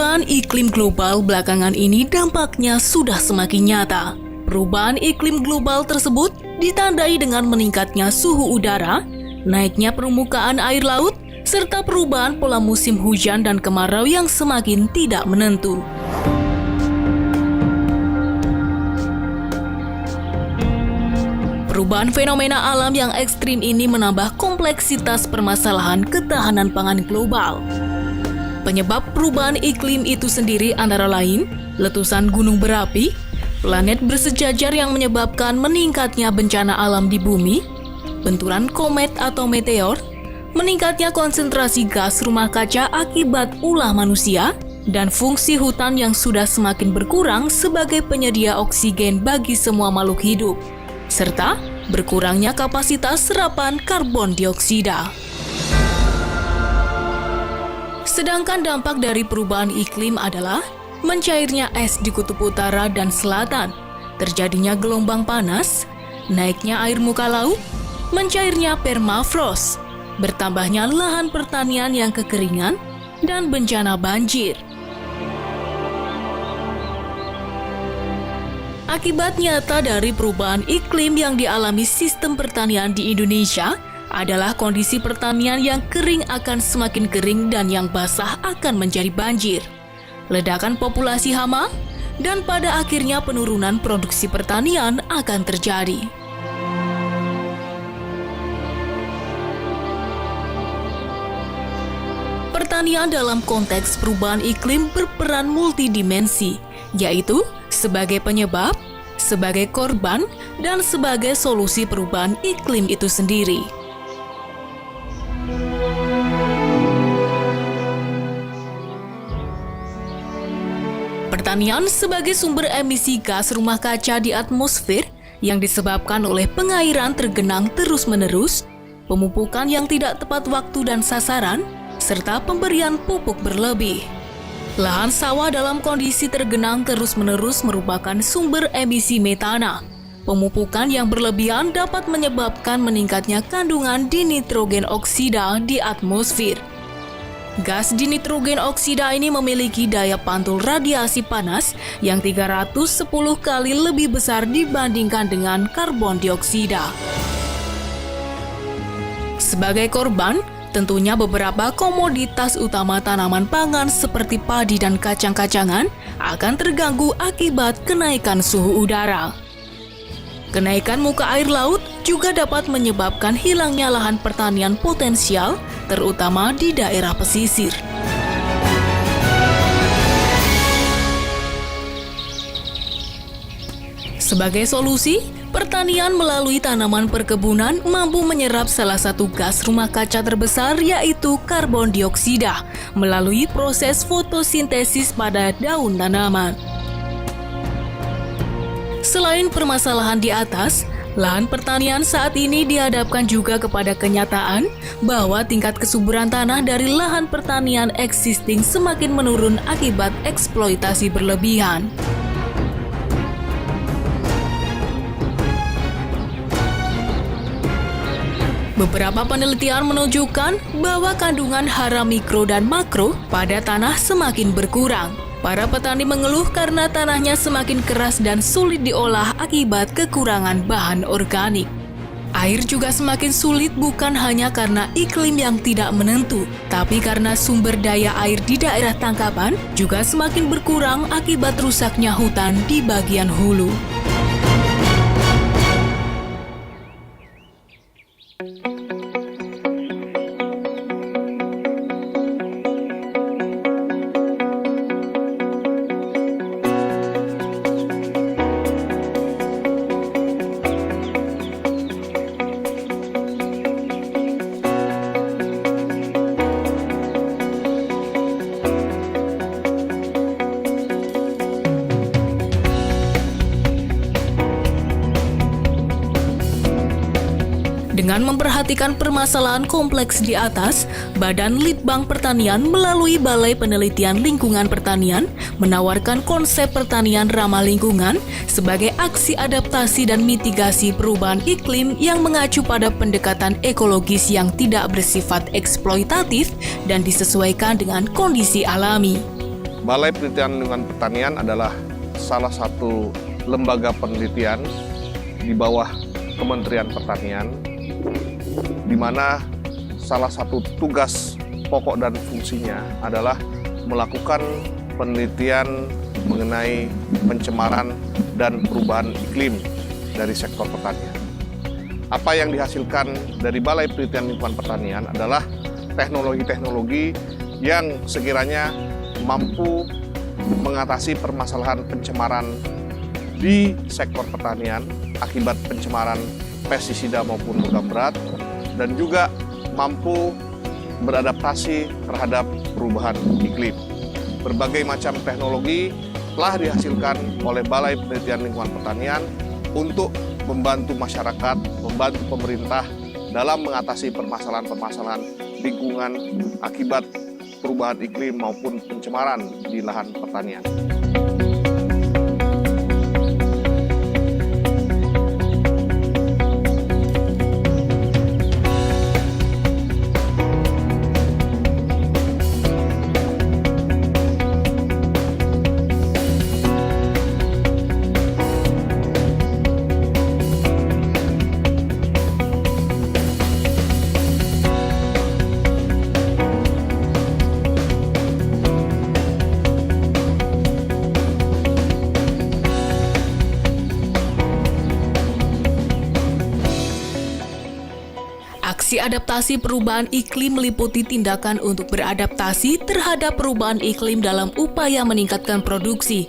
Perubahan iklim global belakangan ini dampaknya sudah semakin nyata. Perubahan iklim global tersebut ditandai dengan meningkatnya suhu udara, naiknya permukaan air laut, serta perubahan pola musim hujan dan kemarau yang semakin tidak menentu. Perubahan fenomena alam yang ekstrim ini menambah kompleksitas permasalahan ketahanan pangan global. Penyebab perubahan iklim itu sendiri antara lain letusan gunung berapi, planet bersejajar yang menyebabkan meningkatnya bencana alam di bumi, benturan komet atau meteor, meningkatnya konsentrasi gas rumah kaca akibat ulah manusia, dan fungsi hutan yang sudah semakin berkurang sebagai penyedia oksigen bagi semua makhluk hidup, serta berkurangnya kapasitas serapan karbon dioksida. Sedangkan dampak dari perubahan iklim adalah mencairnya es di kutub utara dan selatan, terjadinya gelombang panas, naiknya air muka laut, mencairnya permafrost, bertambahnya lahan pertanian yang kekeringan, dan bencana banjir. Akibat nyata dari perubahan iklim yang dialami sistem pertanian di Indonesia adalah kondisi pertanian yang kering akan semakin kering dan yang basah akan menjadi banjir, ledakan populasi hama, dan pada akhirnya penurunan produksi pertanian akan terjadi. Pertanian dalam konteks perubahan iklim berperan multidimensi, yaitu sebagai penyebab, sebagai korban, dan sebagai solusi perubahan iklim itu sendiri. Pertanian sebagai sumber emisi gas rumah kaca di atmosfer yang disebabkan oleh pengairan tergenang terus-menerus, pemupukan yang tidak tepat waktu dan sasaran, serta pemberian pupuk berlebih. Lahan sawah dalam kondisi tergenang terus-menerus merupakan sumber emisi metana. Pemupukan yang berlebihan dapat menyebabkan meningkatnya kandungan dinitrogen oksida di atmosfer. Gas dinitrogen oksida ini memiliki daya pantul radiasi panas yang 310 kali lebih besar dibandingkan dengan karbon dioksida. Sebagai korban, tentunya beberapa komoditas utama tanaman pangan seperti padi dan kacang-kacangan akan terganggu akibat kenaikan suhu udara. Kenaikan muka air laut juga dapat menyebabkan hilangnya lahan pertanian potensial, terutama di daerah pesisir. Sebagai solusi, pertanian melalui tanaman perkebunan mampu menyerap salah satu gas rumah kaca terbesar, yaitu karbon dioksida, melalui proses fotosintesis pada daun tanaman. Selain permasalahan di atas, lahan pertanian saat ini dihadapkan juga kepada kenyataan bahwa tingkat kesuburan tanah dari lahan pertanian existing semakin menurun akibat eksploitasi berlebihan. Beberapa penelitian menunjukkan bahwa kandungan hara mikro dan makro pada tanah semakin berkurang. Para petani mengeluh karena tanahnya semakin keras dan sulit diolah akibat kekurangan bahan organik. Air juga semakin sulit bukan hanya karena iklim yang tidak menentu, tapi karena sumber daya air di daerah tangkapan juga semakin berkurang akibat rusaknya hutan di bagian hulu. Dengan memperhatikan permasalahan kompleks di atas, Badan Litbang Pertanian melalui Balai Penelitian Lingkungan Pertanian menawarkan konsep pertanian ramah lingkungan sebagai aksi adaptasi dan mitigasi perubahan iklim yang mengacu pada pendekatan ekologis yang tidak bersifat eksploitatif dan disesuaikan dengan kondisi alami. Balai Penelitian Lingkungan Pertanian adalah salah satu lembaga penelitian di bawah Kementerian Pertanian, di mana salah satu tugas pokok dan fungsinya adalah melakukan penelitian mengenai pencemaran dan perubahan iklim dari sektor pertanian. Apa yang dihasilkan dari Balai Penelitian Lingkungan Pertanian adalah teknologi-teknologi yang sekiranya mampu mengatasi permasalahan pencemaran di sektor pertanian akibat pencemaran pestisida maupun logam berat, dan juga mampu beradaptasi terhadap perubahan iklim. Berbagai macam teknologi telah dihasilkan oleh Balai Penelitian Lingkungan Pertanian untuk membantu masyarakat, membantu pemerintah dalam mengatasi permasalahan-permasalahan lingkungan akibat perubahan iklim maupun pencemaran di lahan pertanian. Aksi adaptasi perubahan iklim meliputi tindakan untuk beradaptasi terhadap perubahan iklim dalam upaya meningkatkan produksi,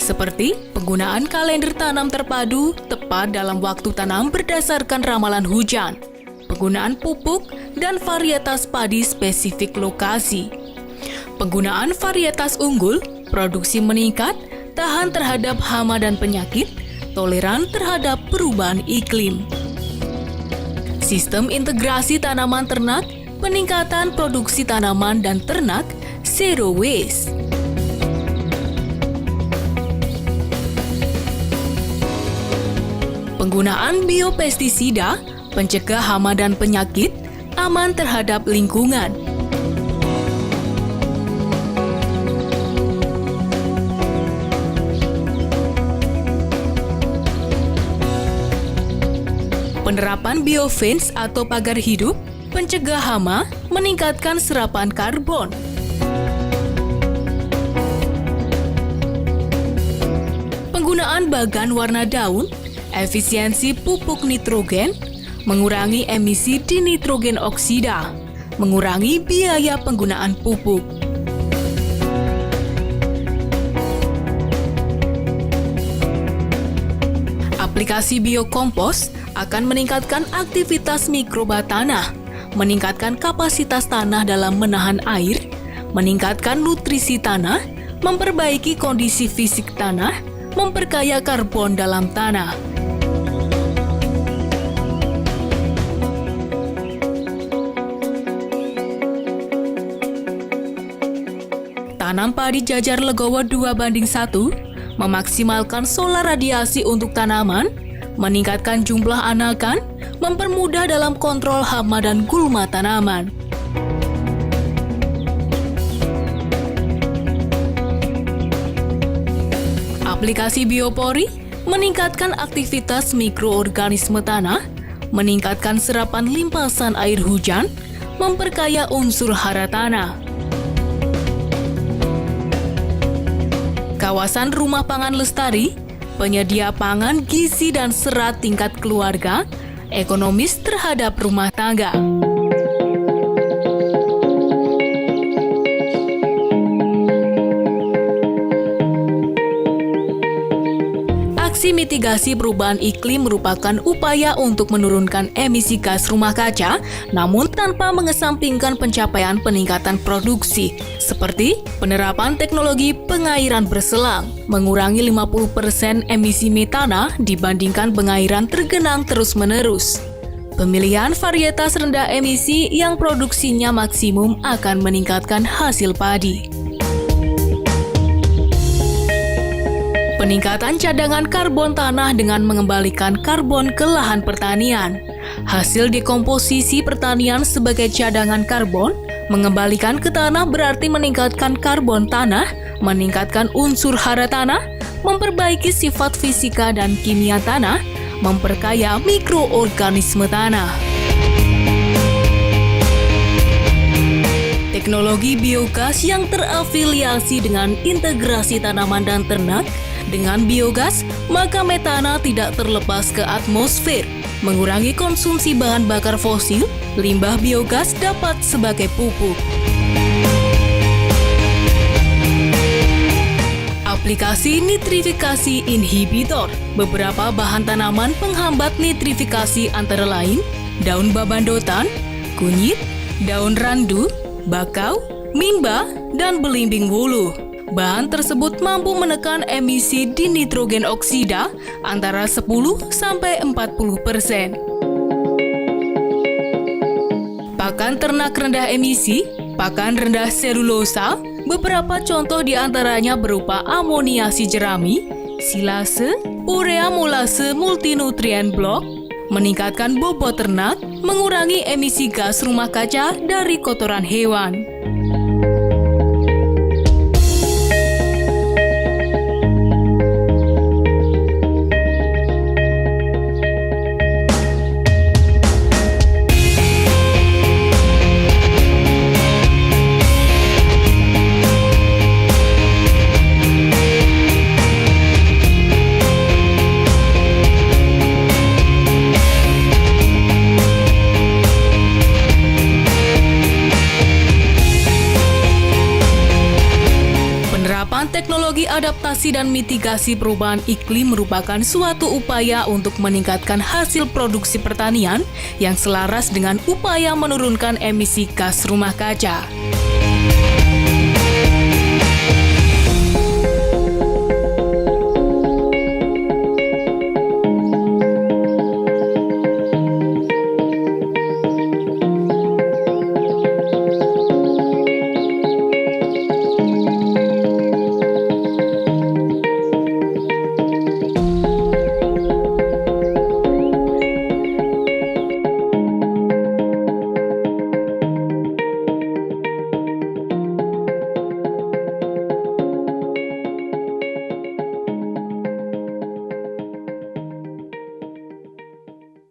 seperti penggunaan kalender tanam terpadu tepat dalam waktu tanam berdasarkan ramalan hujan, penggunaan pupuk dan varietas padi spesifik lokasi. Penggunaan varietas unggul, produksi meningkat, tahan terhadap hama dan penyakit, toleran terhadap perubahan iklim. Sistem integrasi tanaman ternak, peningkatan produksi tanaman dan ternak, zero waste. Penggunaan biopestisida, pencegah hama dan penyakit, aman terhadap lingkungan. Penerapan biofence atau pagar hidup, pencegah hama, meningkatkan serapan karbon. Penggunaan bagan warna daun, efisiensi pupuk nitrogen, mengurangi emisi dinitrogen oksida, mengurangi biaya penggunaan pupuk. Aplikasi biokompos akan meningkatkan aktivitas mikroba tanah, meningkatkan kapasitas tanah dalam menahan air, meningkatkan nutrisi tanah, memperbaiki kondisi fisik tanah, memperkaya karbon dalam tanah. Tanam padi jajar legowo 2:1, memaksimalkan solar radiasi untuk tanaman, meningkatkan jumlah anakan, mempermudah dalam kontrol hama dan gulma tanaman. Aplikasi biopori meningkatkan aktivitas mikroorganisme tanah, meningkatkan serapan limpasan air hujan, memperkaya unsur hara tanah. Kawasan rumah pangan lestari, penyedia pangan gizi dan serat tingkat keluarga, ekonomis terhadap rumah tangga. Aksi mitigasi perubahan iklim merupakan upaya untuk menurunkan emisi gas rumah kaca, namun tanpa mengesampingkan pencapaian peningkatan produksi, seperti penerapan teknologi pengairan berselang, mengurangi 50% emisi metana dibandingkan pengairan tergenang terus-menerus. Pemilihan varietas rendah emisi yang produksinya maksimum akan meningkatkan hasil padi. Peningkatan cadangan karbon tanah dengan mengembalikan karbon ke lahan pertanian. Hasil dekomposisi pertanian sebagai cadangan karbon Mengembalikan ke tanah berarti meningkatkan karbon tanah, meningkatkan unsur hara tanah, memperbaiki sifat fisika dan kimia tanah, memperkaya mikroorganisme tanah. Teknologi biogas yang terafiliasi dengan integrasi tanaman dan ternak. Dengan biogas, maka metana tidak terlepas ke atmosfer, mengurangi konsumsi bahan bakar fosil. Limbah biogas dapat sebagai pupuk. Aplikasi nitrifikasi inhibitor. Beberapa bahan tanaman penghambat nitrifikasi antara lain daun babandotan, kunyit, daun randu, bakau, mimba, dan belimbing wuluh. Bahan tersebut mampu menekan emisi dinitrogen oksida antara 10–40%. Pakan ternak rendah emisi, pakan rendah selulosa, beberapa contoh diantaranya berupa amoniasi jerami, silase, urea molase multinutrien blok, meningkatkan bobot ternak, mengurangi emisi gas rumah kaca dari kotoran hewan. Teknologi adaptasi dan mitigasi perubahan iklim merupakan suatu upaya untuk meningkatkan hasil produksi pertanian yang selaras dengan upaya menurunkan emisi gas rumah kaca.